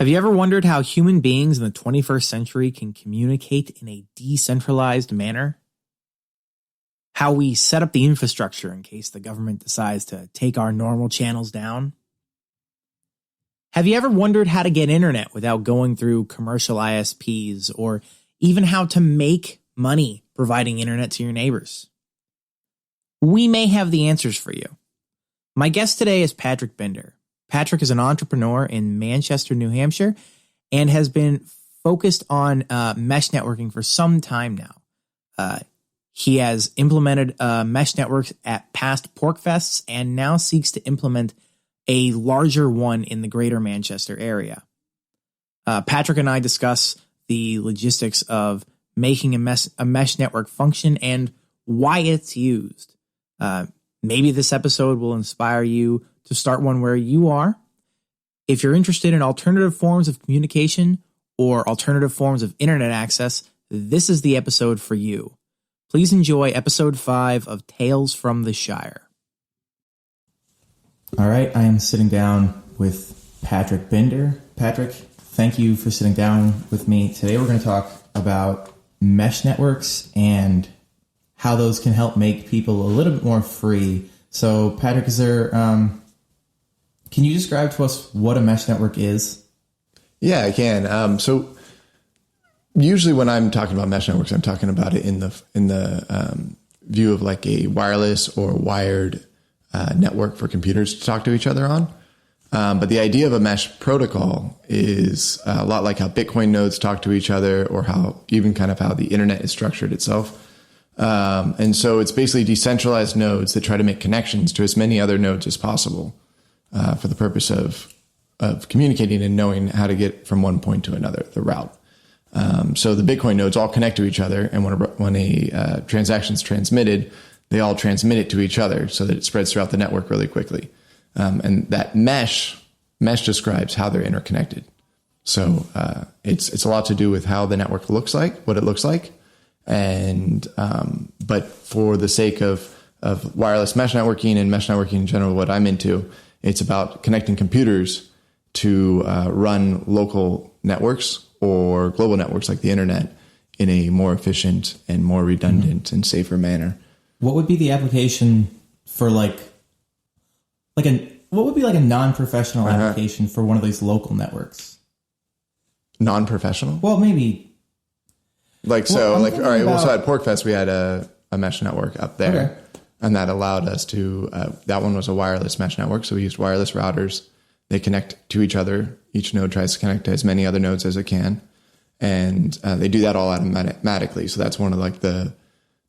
Have you ever wondered how human beings in the 21st century can communicate in a decentralized manner? How we set up the infrastructure in case the government decides to take our normal channels down? Have you ever wondered how to get internet without going through commercial ISPs, or even how to make money providing internet to your neighbors? We may have the answers for you. My guest today is Patrick Binder. Patrick is an entrepreneur in Manchester, New Hampshire, and has been focused on mesh networking for some time now. He has implemented mesh networks at past PorcFests and now seeks to implement a larger one in the greater Manchester area. Patrick and I discuss the logistics of making a mesh network function and why it's used. Maybe this episode will inspire you to start one where you are. If you're interested in alternative forms of communication or alternative forms of internet access, this is the episode for you. Please enjoy episode 5 of Tales from the Shire. All right, I am sitting down with Patrick Binder. Patrick, thank you for sitting down with me. Today we're going to talk about mesh networks and how those can help make people a little bit more free. So, Patrick, can you describe to us what a mesh network is? Yeah, I can. So usually when I'm talking about mesh networks, I'm talking about it in the view of like a wireless or wired network for computers to talk to each other on. But the idea of a mesh protocol is a lot like how Bitcoin nodes talk to each other, or how the internet is structured itself. And so it's basically decentralized nodes that try to make connections to as many other nodes as possible for the purpose of communicating and knowing how to get from one point to another, the route. So the Bitcoin nodes all connect to each other, and when a transaction is transmitted, they all transmit it to each other so that it spreads throughout the network really quickly. And that mesh describes how they're interconnected. So it's a lot to do with how the network looks like, what it looks like. And but for the sake of wireless mesh networking and mesh networking in general, what I'm into, it's about connecting computers to run local networks or global networks like the internet in a more efficient and more redundant and safer manner. What would be the application for what would be like a non-professional application for one of these local networks? Non-professional? Well, maybe. So at PorcFest, we had a mesh network up there. Okay. And that allowed us to, that one was a wireless mesh network. So we used wireless routers. They connect to each other. Each node tries to connect to as many other nodes as it can. And they do that all automatically. So that's one of the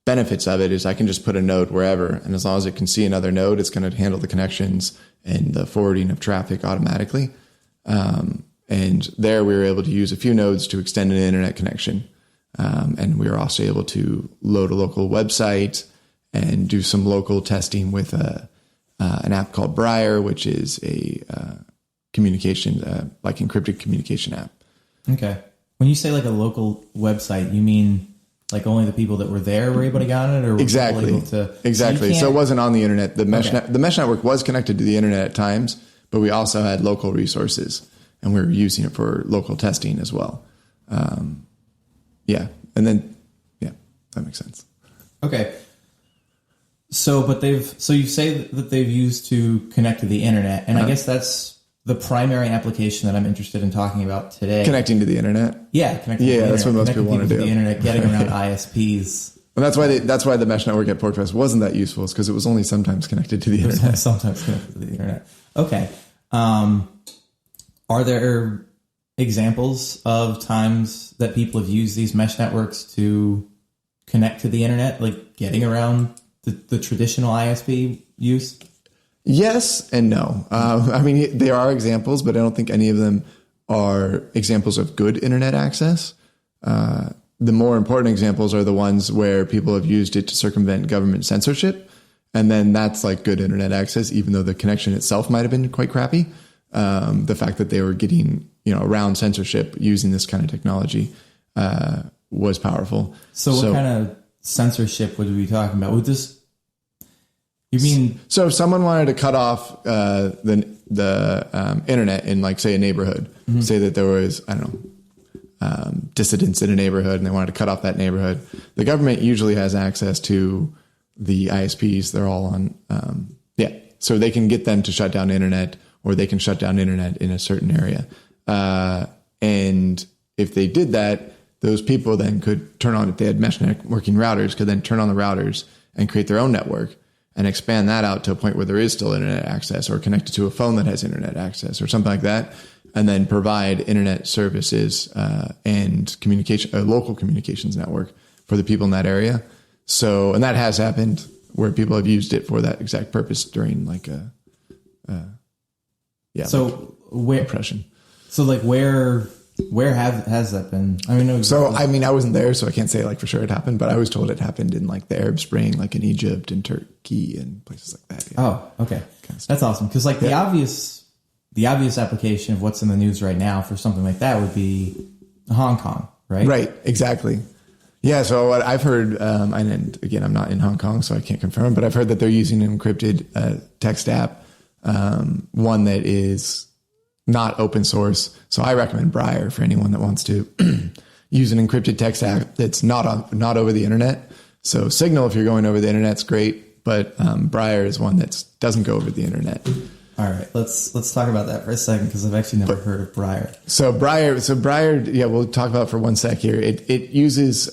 benefits of it, is I can just put a node wherever. And as long as it can see another node, it's going to handle the connections and the forwarding of traffic automatically. And there we were able to use a few nodes to extend an internet connection. And we were also able to load a local website and do some local testing with an app called Briar, which is a communication, like encrypted communication app. Okay. When you say like a local website, you mean like only the people that were there were able to get on it, or were exactly people able to? Exactly. So it wasn't on the internet. The mesh network was connected to the internet at times, but we also had local resources, and we were using it for local testing as well. That makes sense. Okay. So you say that they've used to connect to the internet, and I guess that's the primary application that I'm interested in talking about today. Connecting to the internet? Yeah, connecting to the internet. That's what most people want to do. The internet, getting around ISPs. And that's why the mesh network at PorcFest wasn't that useful, is because it was only sometimes connected to the internet. Sometimes connected to the internet. Okay. Are there examples of times that people have used these mesh networks to connect to the internet, like getting around the traditional ISP use? Yes and no. There are examples, but I don't think any of them are examples of good internet access. The more important examples are the ones where people have used it to circumvent government censorship. And then that's like good internet access, even though the connection itself might have been quite crappy. The fact that they were getting, around censorship using this kind of technology was powerful. So what kind of censorship would we be talking about? You mean so if someone wanted to cut off the internet in, like, say, a neighborhood, say that there was, I don't know, dissidents in a neighborhood and they wanted to cut off that neighborhood, the government usually has access to the ISPs. They're all on, so they can get them to shut down internet, or they can shut down internet in a certain area. And if they did that, those people then could turn on, if they had mesh networking routers, could then turn on the routers and create their own network and expand that out to a point where there is still internet access, or connected to a phone that has internet access or something like that, and then provide internet services and communication, a local communications network for the people in that area. So, and that has happened where people have used it for that exact purpose during, like, oppression. So, like, where has that been? I mean, I wasn't there, so I can't say, like, for sure it happened, but I was told it happened in, like, the Arab Spring, like in Egypt and Turkey and places like that. Yeah. Oh, okay. Kind of, that's awesome. Because, like, the obvious application of what's in the news right now for something like that would be Hong Kong, right? Right. Exactly. Yeah. So what I've heard, and again, I'm not in Hong Kong, so I can't confirm, but I've heard that they're using an encrypted text app, one that is not open source. So I recommend Briar for anyone that wants to use an encrypted text app that's not over the internet. So Signal, if you're going over the internet, is great, but Briar is one that doesn't go over the internet. All right, let's talk about that for a second, because I've actually never heard of Briar. So Briar, yeah, we'll talk about it for 1 sec here. It uses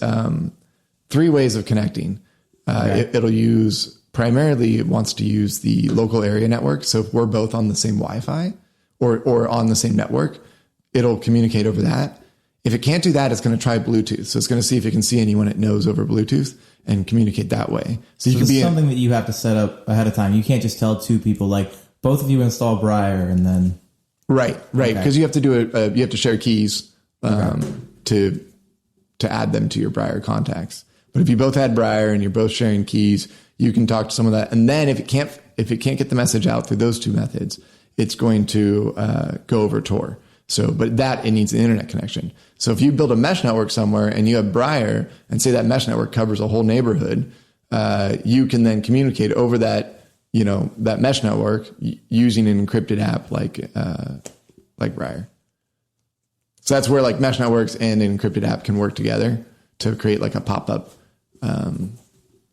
3 ways of connecting. Okay. It wants to use the local area network. So if we're both on the same Wi-Fi or on the same network, it'll communicate over that. If it can't do that, it's going to try Bluetooth. So it's going to see if it can see anyone it knows over Bluetooth and communicate that way. So you can be something that you have to set up ahead of time. You can't just tell 2 people, like, both of you install Briar and then. Right. Because you have to do it. You have to share keys to add them to your Briar contacts. But if you both had Briar and you're both sharing keys, you can talk to some of that. And then if it can't get the message out through those 2 methods, it's going to go over Tor. So, but it needs an internet connection. So if you build a mesh network somewhere and you have Briar, and say that mesh network covers a whole neighborhood, you can then communicate over that, that mesh network using an encrypted app like Briar. So that's where, like, mesh networks and an encrypted app can work together to create, like, a pop-up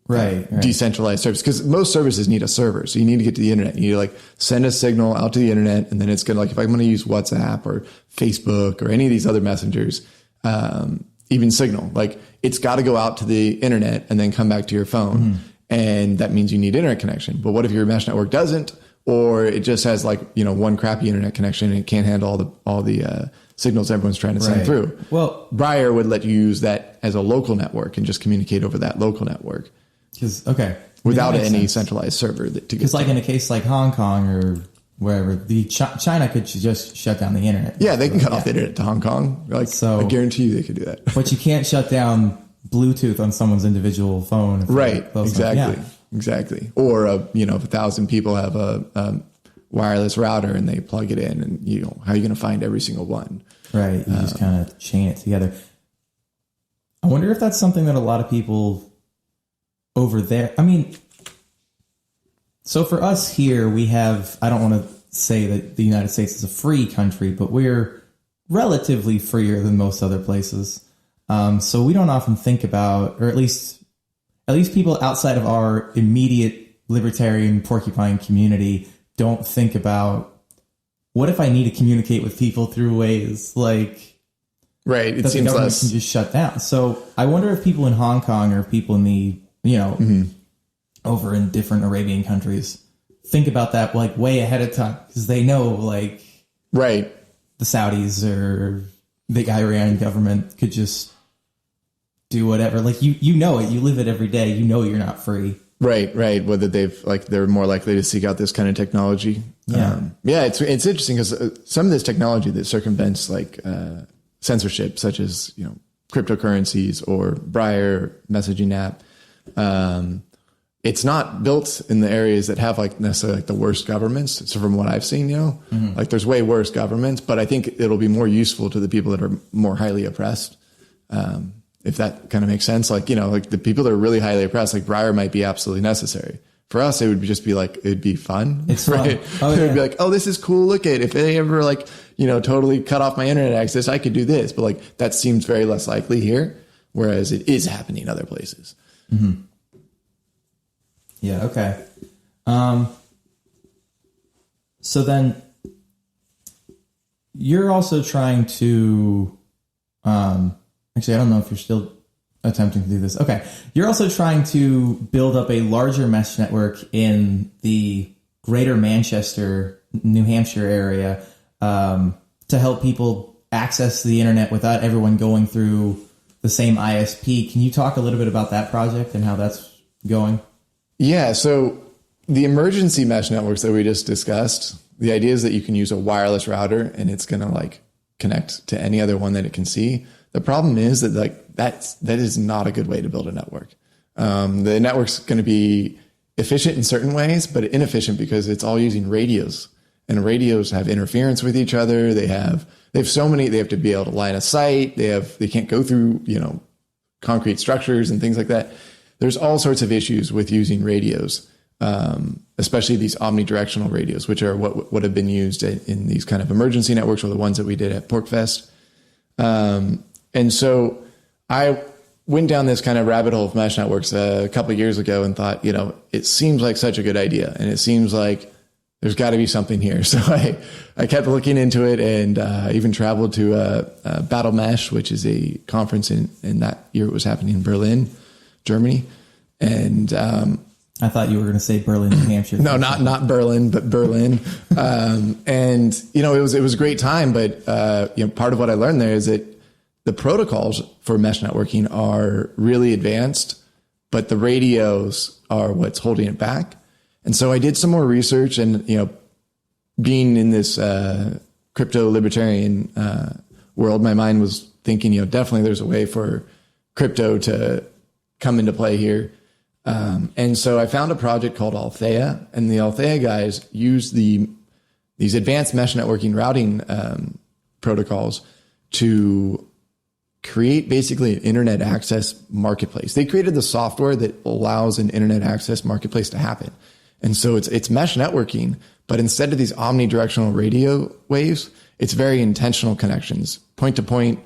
right. decentralized service, because most services need a server. So you need to get to the internet. You need to, like, send a signal out to the internet, and then it's going to, like, if I'm going to use WhatsApp or Facebook or any of these other messengers, even Signal, like, it's got to go out to the internet and then come back to your phone. Mm-hmm. And that means you need internet connection. But what if your mesh network doesn't, or it just has, like, one crappy internet connection and it can't handle all the signals everyone's trying to send through? Well, Briar would let you use that as a local network and just communicate over that local network. Without any centralized server. Because, like, in a case like Hong Kong or wherever, China could just shut down the internet. Yeah, they can cut off the internet to Hong Kong. Like, so, I guarantee you they could do that. But you can't shut down Bluetooth on someone's individial phone. Right. Exactly. Or, if 1,000 people have a wireless router and they plug it in, and how are you going to find every single one? Right. You just kind of chain it together. I wonder if that's something that a lot of people over there, so for us here, we have, I don't want to say that the United States is a free country, but we're relatively freer than most other places. So we don't often think about, or at least people outside of our immediate libertarian porcupine community don't think about, what if I need to communicate with people through ways like, right? It that seems the government less can just shut down. So I wonder if people in Hong Kong or people in the over in different Arabian countries think about that, like, way ahead of time, because they know, like, right, the Saudis or the Iranian government could just do whatever. Like, you know it, you live it every day, you're not free. Right. Whether they're more likely to seek out this kind of technology. Yeah. It's interesting because some of this technology that circumvents, like, censorship, such as, cryptocurrencies or Briar messaging app, it's not built in the areas that have, like, necessarily, like, the worst governments. So from what I've seen, like, there's way worse governments, but I think it'll be more useful to the people that are more highly oppressed. If that kind of makes sense, like, like, the people that are really highly oppressed, like, Briar might be absolutely necessary For us, it would just be like, it'd be fun. It's right? fun. It would be like, oh, this is cool. Look at, if they ever like, totally cut off my internet access, I could do this. But like, that seems very less likely here, whereas it is happening other places. Mm-hmm. Yeah. Okay. So then you're also trying to, actually, I don't know if you're still attempting to do this. Okay. You're also trying to build up a larger mesh network in the greater Manchester, New Hampshire area, to help people access the internet without everyone going through the same ISP. Can you talk a little bit about that project and how that's going? Yeah. So the emergency mesh networks that we just discussed, the idea is that you can use a wireless router and it's going to like connect to any other one that it can see. The problem is that like that is not a good way to build a network. The network's going to be efficient in certain ways, but inefficient because it's all using radios, and radios have interference with each other. They have so many. They have to be able to line of sight. They can't go through concrete structures and things like that. There's all sorts of issues with using radios, especially these omnidirectional radios, which are what have been used in these kind of emergency networks, or the ones that we did at PorcFest. And so I went down this kind of rabbit hole of mesh networks a couple of years ago and thought, it seems like such a good idea. And it seems like there's got to be something here. So I kept looking into it, and even traveled to Battle Mesh, which is a conference in that year. It was happening in Berlin, Germany. And I thought you were going to say Berlin, New Hampshire. No, not Berlin, but Berlin. And it was a great time. But part of what I learned there is that the protocols for mesh networking are really advanced, but the radios are what's holding it back. And so I did some more research, and being in this crypto libertarian world, my mind was thinking, definitely there's a way for crypto to come into play here. And so I found a project called Althea, and the Althea guys use these advanced mesh networking routing protocols to create basically an internet access marketplace. They created the software that allows an internet access marketplace to happen. And so it's mesh networking, but instead of these omnidirectional radio waves, it's very intentional connections, point-to-point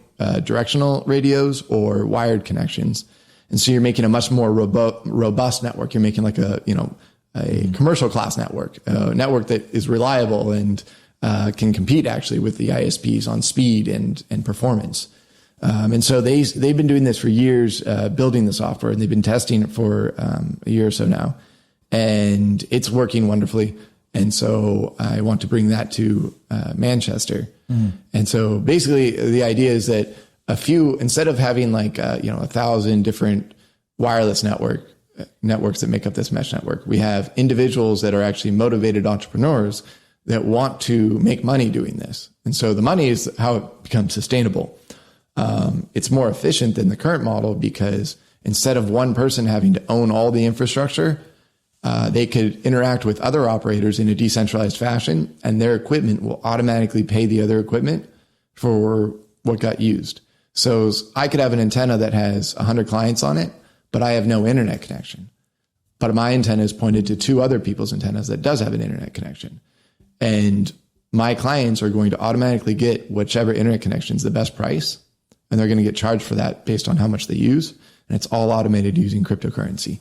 directional radios or wired connections. And so you're making a much more robust network. You're making like a commercial class network, a network that is reliable and can compete actually with the ISPs on speed and performance. And so they've been doing this for years, building the software, and they've been testing it for a year or so now, and it's working wonderfully. And so I want to bring that to Manchester. Mm. And so basically the idea is that instead of having like 1,000 different wireless networks that make up this mesh network, we have individuals that are actually motivated entrepreneurs that want to make money doing this. And so the money is how it becomes sustainable. It's more efficient than the current model because instead of one person having to own all the infrastructure, they could interact with other operators in a decentralized fashion, and their equipment will automatically pay the other equipment for what got used. So I could have an antenna that has 100 clients on it, but I have no internet connection. But my antenna is pointed to two other people's antennas that does have an internet connection. And my clients are going to automatically get whichever internet connection is the best price, and they're going to get charged for that based on how much they use. And it's all automated using cryptocurrency.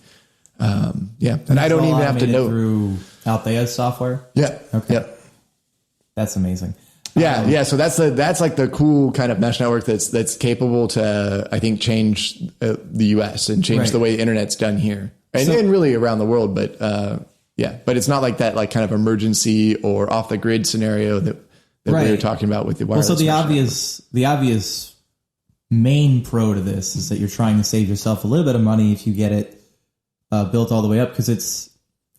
And I don't even have to know through Althea's software. Yeah. Okay. Yeah. That's amazing. Yeah. So that's like the cool kind of mesh network that's capable to, I think, change the US and change the way the internet's done here and really around the world. But but it's not like that, like kind of emergency or off the grid scenario that we were talking about with the wireless. Well, so the obvious main pro to this is that you're trying to save yourself a little bit of money if you get it built all the way up, because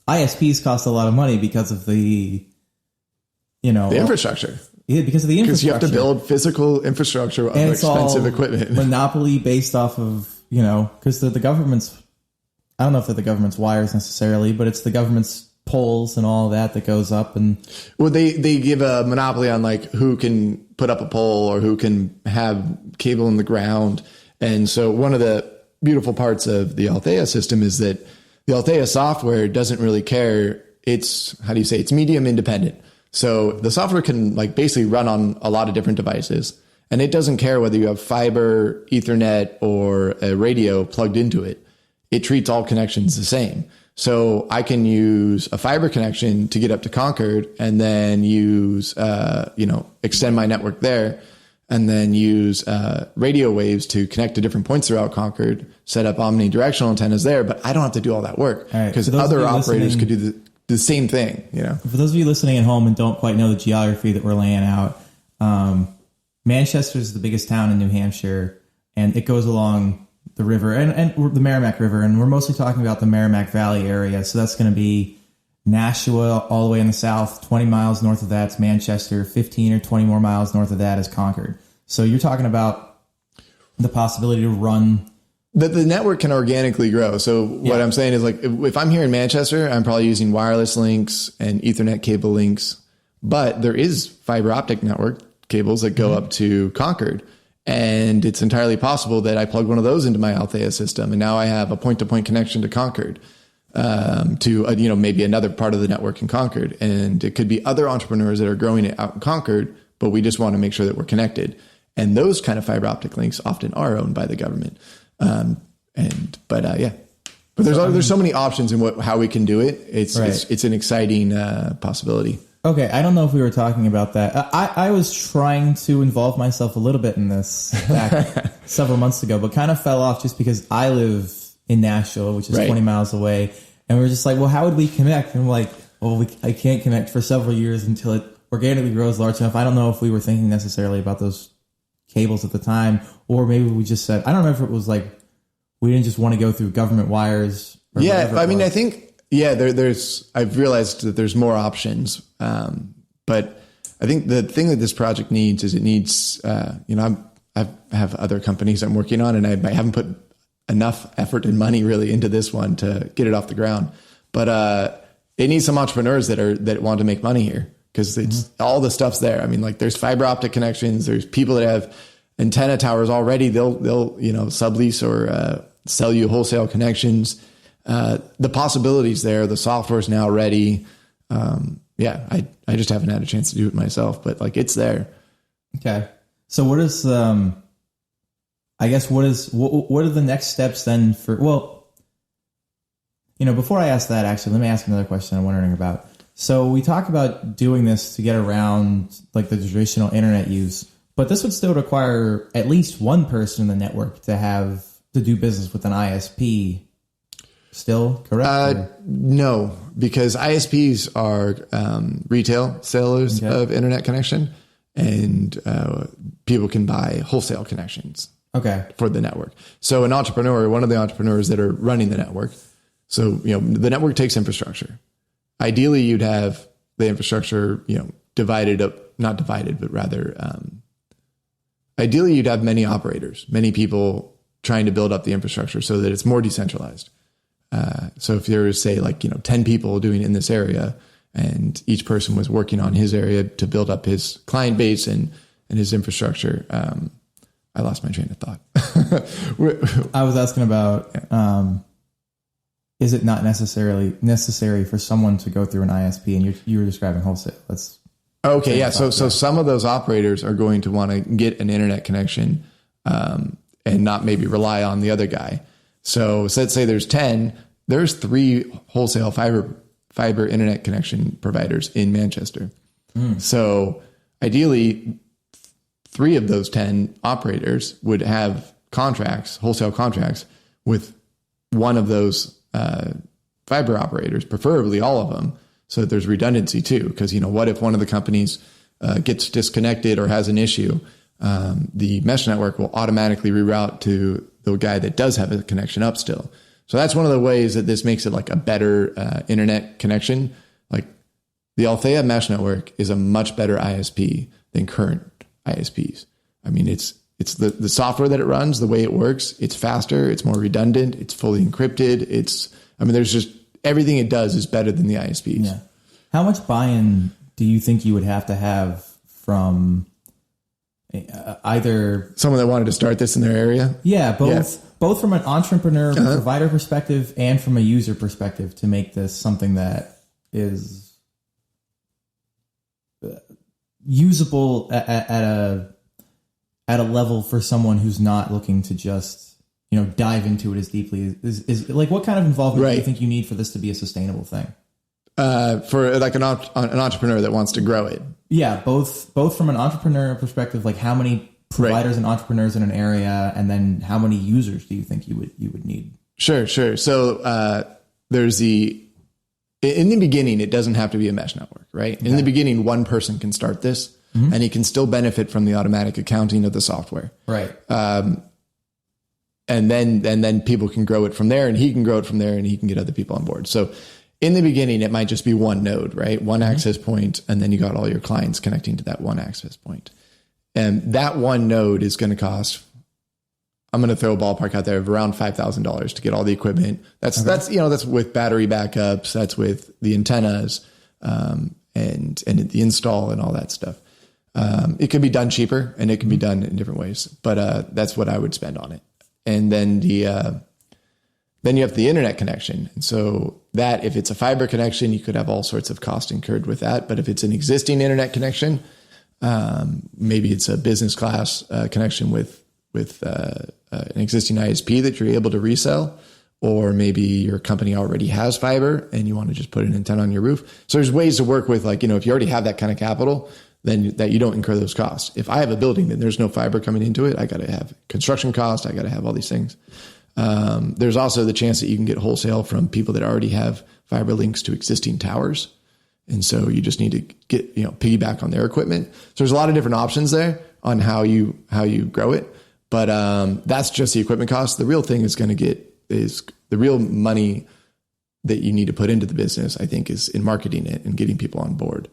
ISPs cost a lot of money because of the infrastructure. Yeah, because of the infrastructure. Because you have to build physical infrastructure of expensive equipment. Monopoly based off of, because the government's, I don't know if they're the government's wires necessarily, but it's the government's poles and all that goes up. And well, they give a monopoly on like who can put up a pole or who can have cable in the ground. And so one of the beautiful parts of the Althea system is that The Althea software doesn't really care. It's, how do you say, it's medium independent. So the software can like basically run on a lot of different devices, and it doesn't care whether you have fiber, Ethernet, or a radio plugged into it. It treats all connections the same. So I can use a fiber connection to get up to Concord, and then use, extend my network there, and then use radio waves to connect to different points throughout Concord, set up omnidirectional antennas there. But I don't have to do all that work because other operators could do the same thing. For those of you listening at home and don't quite know the geography that we're laying out, Manchester is the biggest town in New Hampshire, and it goes along the river and the Merrimack River, and we're mostly talking about the Merrimack Valley area. So that's going to be Nashua all the way in the south. 20 miles north of that's Manchester. 15 or 20 more miles north of that is Concord. So you're talking about the possibility to run. The network can organically grow. So what I'm saying is, like, if I'm here in Manchester, I'm probably using wireless links and Ethernet cable links, but there is fiber optic network cables that go up to Concord. And it's entirely possible that I plug one of those into my Althea system, and now I have a point-to-point connection to Concord, to maybe another part of the network in Concord. And it could be other entrepreneurs that are growing it out in Concord, but we just want to make sure that we're connected. And those kind of fiber optic links often are owned by the government. But there's so many options in how we can do it. It's an exciting possibility. Okay, I don't know if we were talking about that. I was trying to involve myself a little bit in this back several months ago, but kind of fell off just because I live in Nashua, which is 20 miles away. And we were just like, well, how would we connect? And we're like, well, I can't connect for several years until it organically grows large enough. I don't know if we were thinking necessarily about those cables at the time, or maybe we just said, I don't know if it was like we didn't just want to go through government wires. I think... Yeah, I've realized that there's more options. But I think the thing that this project needs is I have other companies I'm working on, and I haven't put enough effort and money really into this one to get it off the ground. But it needs some entrepreneurs that want to make money here, because it's all the stuff's there. I mean, like, there's fiber optic connections. There's people that have antenna towers already. They'll sublease or sell you wholesale connections. The possibilities there, the software is now ready. I just haven't had a chance to do it myself, but like, it's there. Okay. So what is, what are the next steps then before I ask that, actually, let me ask another question I'm wondering about. So we talk about doing this to get around like the traditional internet use, but this would still require at least one person in the network to do business with an ISP. Still correct? No, because ISPs are retail sellers of internet connection, and people can buy wholesale connections for the network. So one of the entrepreneurs that are running the network, so the network takes infrastructure. Ideally, you'd have the infrastructure divided up, not divided, but rather ideally you'd have many operators, many people trying to build up the infrastructure so that it's more decentralized. So if there was, say, 10 people doing it in this area, and each person was working on his area to build up his client base and his infrastructure, I lost my train of thought. I was asking about, is it not necessary for someone to go through an ISP? And you were describing wholesale. That's okay. Yeah. So some of those operators are going to want to get an internet connection, and not maybe rely on the other guy. So let's say there's 10, there's 3 wholesale fiber internet connection providers in Manchester. So ideally, 3 of those 10 operators would have wholesale contracts with one of those fiber operators, preferably all of them, so that there's redundancy too. Because, what if one of the companies gets disconnected or has an issue? The mesh network will automatically reroute to the guy that does have a connection up still. So that's one of the ways that this makes it like a better internet connection. Like, the Althea mesh network is a much better ISP than current ISPs. I mean, it's the software that it runs, the way it works, it's faster, it's more redundant, it's fully encrypted. There's just everything it does is better than the ISPs. Yeah. How much buy-in do you think you would have from, either someone that wanted to start this in their area. Yeah, both from an entrepreneur provider perspective and from a user perspective to make this something that is usable at a level for someone who's not looking to just dive into it as deeply. Is like, what kind of involvement do you think you need for this to be a sustainable thing? For like an entrepreneur that wants to grow it. Yeah, both from an entrepreneur perspective, like how many providers and entrepreneurs in an area, and then how many users do you think you would need? Sure. So there's in the beginning, it doesn't have to be a mesh network, right? Okay. In the beginning, one person can start this, and he can still benefit from the automatic accounting of the software, right? And then people can grow it from there, and he can grow it from there, and he can get other people on board. So in the beginning, it might just be one node, right? One access point, and then you got all your clients connecting to that one access point. And that one node is going to cost, I'm going to throw a ballpark out there of around $5,000 to get all the equipment. That's with battery backups, that's with the antennas, and the install and all that stuff. It could be done cheaper, and it can be done in different ways, but that's what I would spend on it. And then then you have the internet connection. And so that, if it's a fiber connection, you could have all sorts of cost incurred with that. But if it's an existing internet connection, maybe it's a business class connection with an existing ISP that you're able to resell, or maybe your company already has fiber and you want to just put an antenna on your roof. So there's ways to work with, like, if you already have that kind of capital, then that you don't incur those costs. If I have a building, then there's no fiber coming into it. I got to have construction costs. I got to have all these things. There's also the chance that you can get wholesale from people that already have fiber links to existing towers. And so you just need to get, piggyback on their equipment. So there's a lot of different options there on how you grow it. But that's just the equipment cost. The real thing is the real money that you need to put into the business, I think, is in marketing it and getting people on board.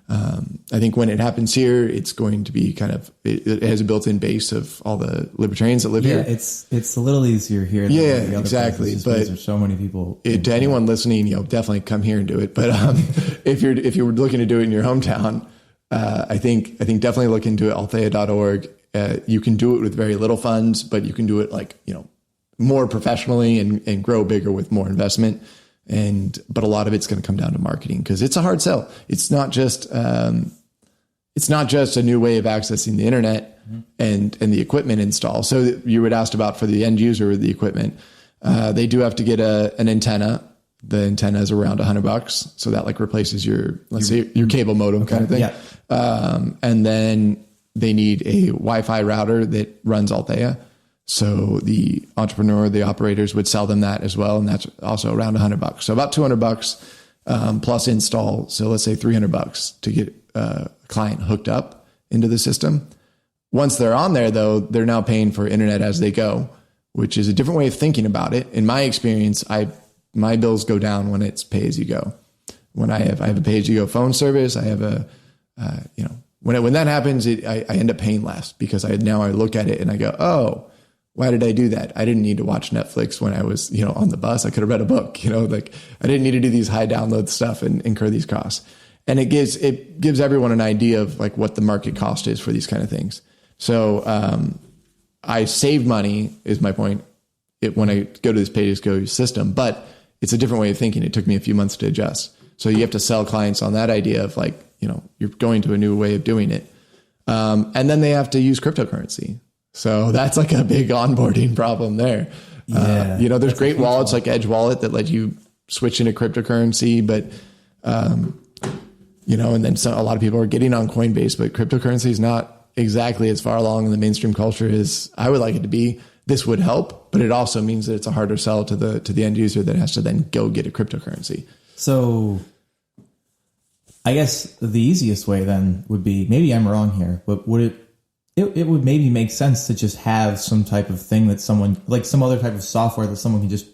I think when it happens here, it's going to be it has a built-in base of all the libertarians that live here. It's a little easier here. Than yeah, the other exactly. But there's so many people. To anyone listening, definitely come here and do it. But if you're looking to do it in your hometown, I think definitely look into it. Althea.org. You can do it with very little funds, but you can do it more professionally and grow bigger with more investment. But a lot of it's going to come down to marketing, because it's a hard sell. It's not just a new way of accessing the internet and the equipment install. So you would asked about for the end user, the equipment, they do have to get an antenna. The antenna is around $100. So that replaces your cable modem kind of thing. Yeah. And then they need a Wi-Fi router that runs Althea. So the entrepreneur, the operators would sell them that as well. And that's also around $100. So about $200 plus install. So let's say $300 to get a client hooked up into the system. Once they're on there, though, they're now paying for internet as they go, which is a different way of thinking about it. In my experience, my bills go down when it's pay as you go. When I have a pay as you go phone service, I have when that happens, I end up paying less, because I look at it and I go, oh, why did I do that? I didn't need to watch Netflix when I was, on the bus. I could have read a book, I didn't need to do these high download stuff and incur these costs. And it gives everyone an idea of what the market cost is for these kind of things. So, I save money is my point when I go to this pay as go system, but it's a different way of thinking. It took me a few months to adjust. So you have to sell clients on that idea of you're going to a new way of doing it. And then they have to use cryptocurrency. So that's a big onboarding problem there. Yeah, there's great wallets like Edge Wallet that let you switch into cryptocurrency, but, and then a lot of people are getting on Coinbase, but cryptocurrency is not exactly as far along in the mainstream culture as I would like it to be. This would help, but it also means that it's a harder sell to the end user that has to then go get a cryptocurrency. So I guess the easiest way then would be, maybe I'm wrong here, but would it would maybe make sense to just have some type of thing that someone, some other type of software that someone can just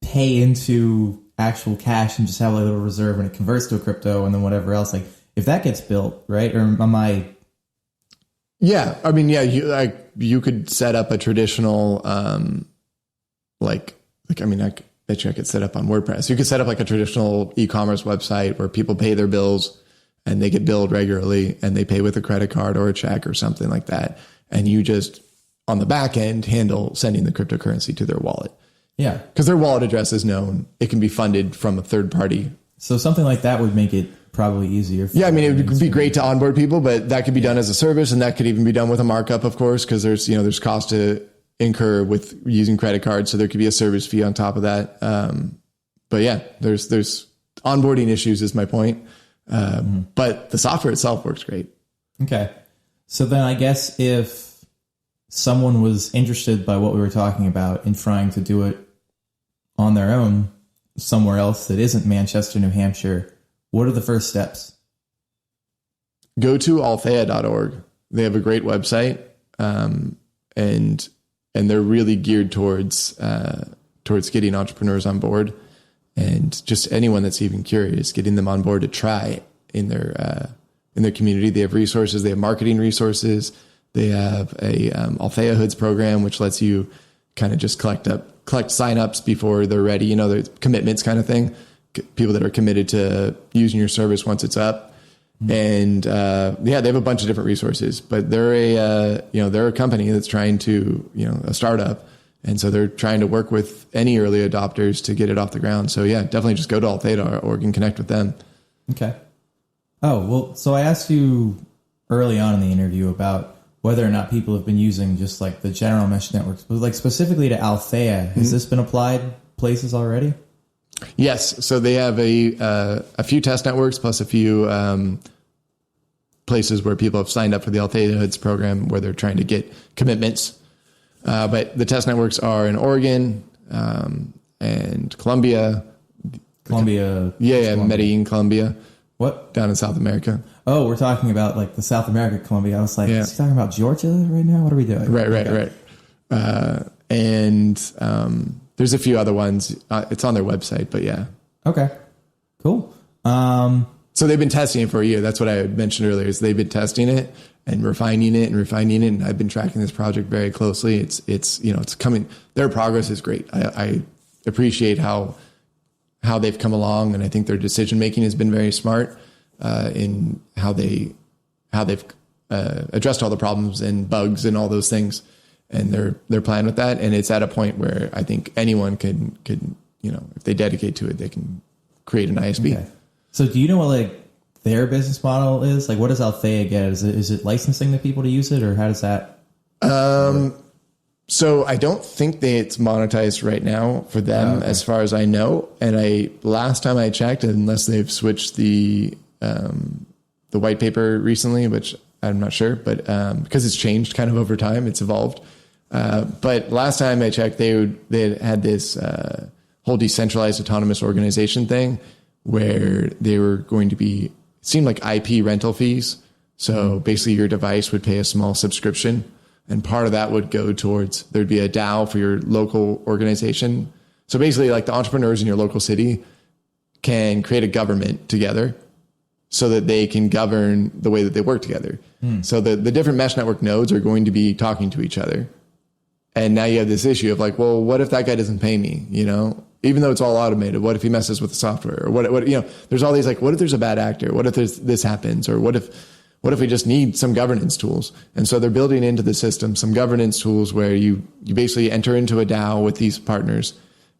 pay into actual cash and just have a little reserve, and it converts to a crypto, and then whatever else, if that gets built, right? Or am I? Yeah. I mean, yeah, you could set up a traditional, I bet you I could set up on WordPress. You could set up a traditional e-commerce website where people pay their bills, and they get billed regularly and they pay with a credit card or a check or something like that. And you just on the back end handle sending the cryptocurrency to their wallet. Yeah. Because their wallet address is known. It can be funded from a third party. So something like that would make it probably easier. Yeah, I mean, it would be great to onboard people, but that could be done as a service, and that could even be done with a markup, of course, because there's cost to incur with using credit cards. So there could be a service fee on top of that. But yeah, there's onboarding issues is my point. But the software itself works great. Okay. So then I guess if someone was interested by what we were talking about and trying to do it on their own somewhere else that isn't Manchester, New Hampshire, what are the first steps? Go to althea.org. They have a great website, and they're really geared towards getting entrepreneurs on board, and just anyone that's even curious, getting them on board to try in their community. They have resources. They have marketing resources. They have a Althea Hoods program, which lets you kind of just collect signups before they're ready. There's commitments kind of thing. People that are committed to using your service once it's up. And they have a bunch of different resources, but they're a company that's trying to, a startup. And so they're trying to work with any early adopters to get it off the ground. So yeah, definitely just go to althea.org and connect with them. Okay. Oh, well, so I asked you early on in the interview about whether or not people have been using just like the general mesh networks, but like specifically to Althea. Has this been applied places already? Yes. So they have a few test networks plus a few places where people have signed up for the Althea Hoods program where they're trying to get commitments. But the test networks are in Oregon and Colombia. Colombia. Yeah, Medellin, Colombia. What? Down in South America. Oh, we're talking about like the South America, Colombia. I was like, is he talking about Georgia right now? What are we doing? Right. And there's a few other ones. It's on their website, but yeah. Okay, cool. So they've been testing it for a year. That's what I had mentioned earlier, is they've been testing it and refining it. And I've been tracking this project very closely. It's coming. Their progress is great. I appreciate how they've come along, and I think their decision making has been very smart in how they've addressed all the problems and bugs and all those things, and they're playing with that. And it's at a point where I think anyone can if they dedicate to it, they can create an ISP. Okay. So do you know what like their business model is? Like, what does Althea get? Is it licensing the people to use it, or how does that? So I don't think it's monetized right now for them, as far as I know. And last time I checked, unless they've switched the white paper recently, which I'm not sure, but because it's changed kind of over time, it's evolved. But last time I checked, they had this whole decentralized autonomous organization thing where they were going to be, it seemed like IP rental fees. So basically your device would pay a small subscription, and part of that would go towards, there'd be a DAO for your local organization. So basically like the entrepreneurs in your local city can create a government together so that they can govern the way that they work together. So the different mesh network nodes are going to be talking to each other. And now you have this issue of like, well, what if that guy doesn't pay me? Even though it's all automated, what if he messes with the software? Or what there's all these like, what if there's a bad actor? What if this happens? Or what if we just need some governance tools? And so they're building into the system some governance tools where you basically enter into a DAO with these partners.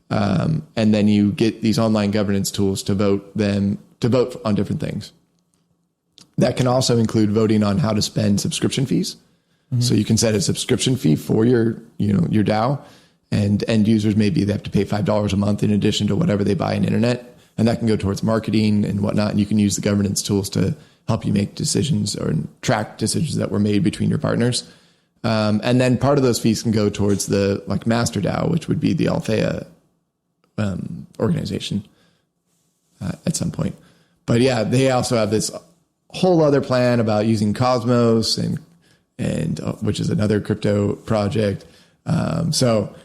And then you get these online governance tools to vote on different things. That can also include voting on how to spend subscription fees. Mm-hmm. So you can set a subscription fee for your DAO, and end users, maybe they have to pay $5 a month in addition to whatever they buy in internet. And that can go towards marketing and whatnot. And you can use the governance tools to help you make decisions or track decisions that were made between your partners. And then part of those fees can go towards the like master DAO, which would be the Althea organization at some point. But yeah, they also have this whole other plan about using Cosmos and which is another crypto project. So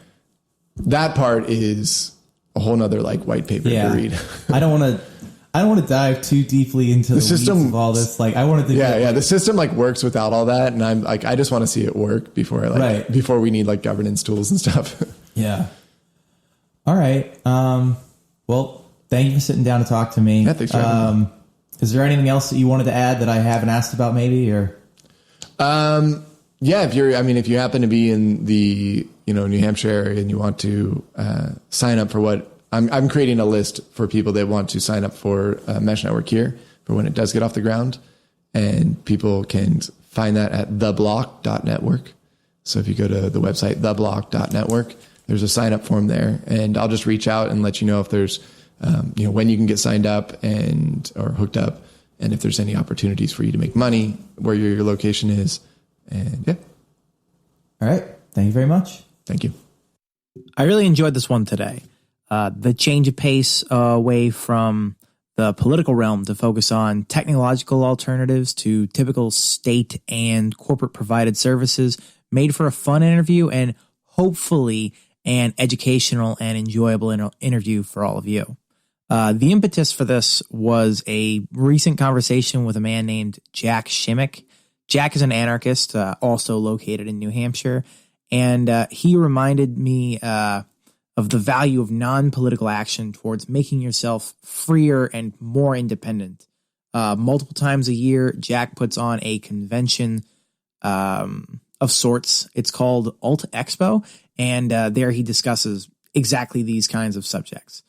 that part is a whole nother like white paper to read. I don't want to dive too deeply into the system weeds of all this. Like I wanted to the system like works without all that, and I'm like I just want to see it work before before we need like governance tools and stuff. Yeah. All right. Well, thank you for sitting down to talk to me. Yeah, thanks for having me. Is there anything else that you wanted to add that I haven't asked about maybe, or? Yeah, if you happen to be in the, New Hampshire area and you want to sign up for what I'm creating a list for people that want to sign up for Mesh Network here for when it does get off the ground, and people can find that at theblock.network. So if you go to the website, theblock.network, there's a sign up form there, and I'll just reach out and let you know if there's, when you can get signed up or hooked up, and if there's any opportunities for you to make money, where your location is. And yeah. All right. Thank you very much. Thank you. I really enjoyed this one today. The change of pace away from the political realm to focus on technological alternatives to typical state and corporate provided services made for a fun interview and hopefully an educational and enjoyable interview for all of you. The impetus for this was a recent conversation with a man named Jack Shimmick. Jack is an anarchist, also located in New Hampshire, and he reminded me of the value of non-political action towards making yourself freer and more independent. Multiple times a year, Jack puts on a convention of sorts. It's called Alt Expo, and there he discusses exactly these kinds of subjects.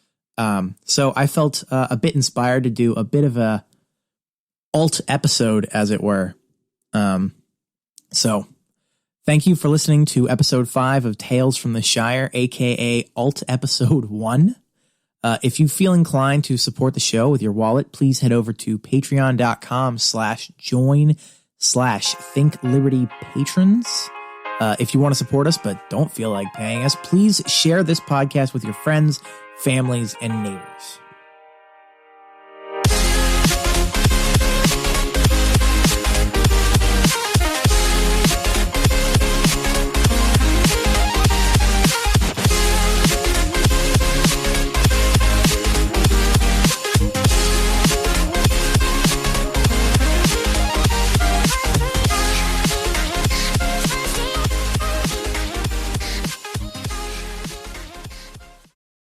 So I felt a bit inspired to do a bit of a alt episode, as it were. So thank you for listening to episode 5 of Tales from the Shire, aka Alt Episode 1. If you feel inclined to support the show with your wallet, please head over to patreon.com/join/ThinkLibertyPatrons. If you want to support us but don't feel like paying us, please share this podcast with your friends, families, and neighbors.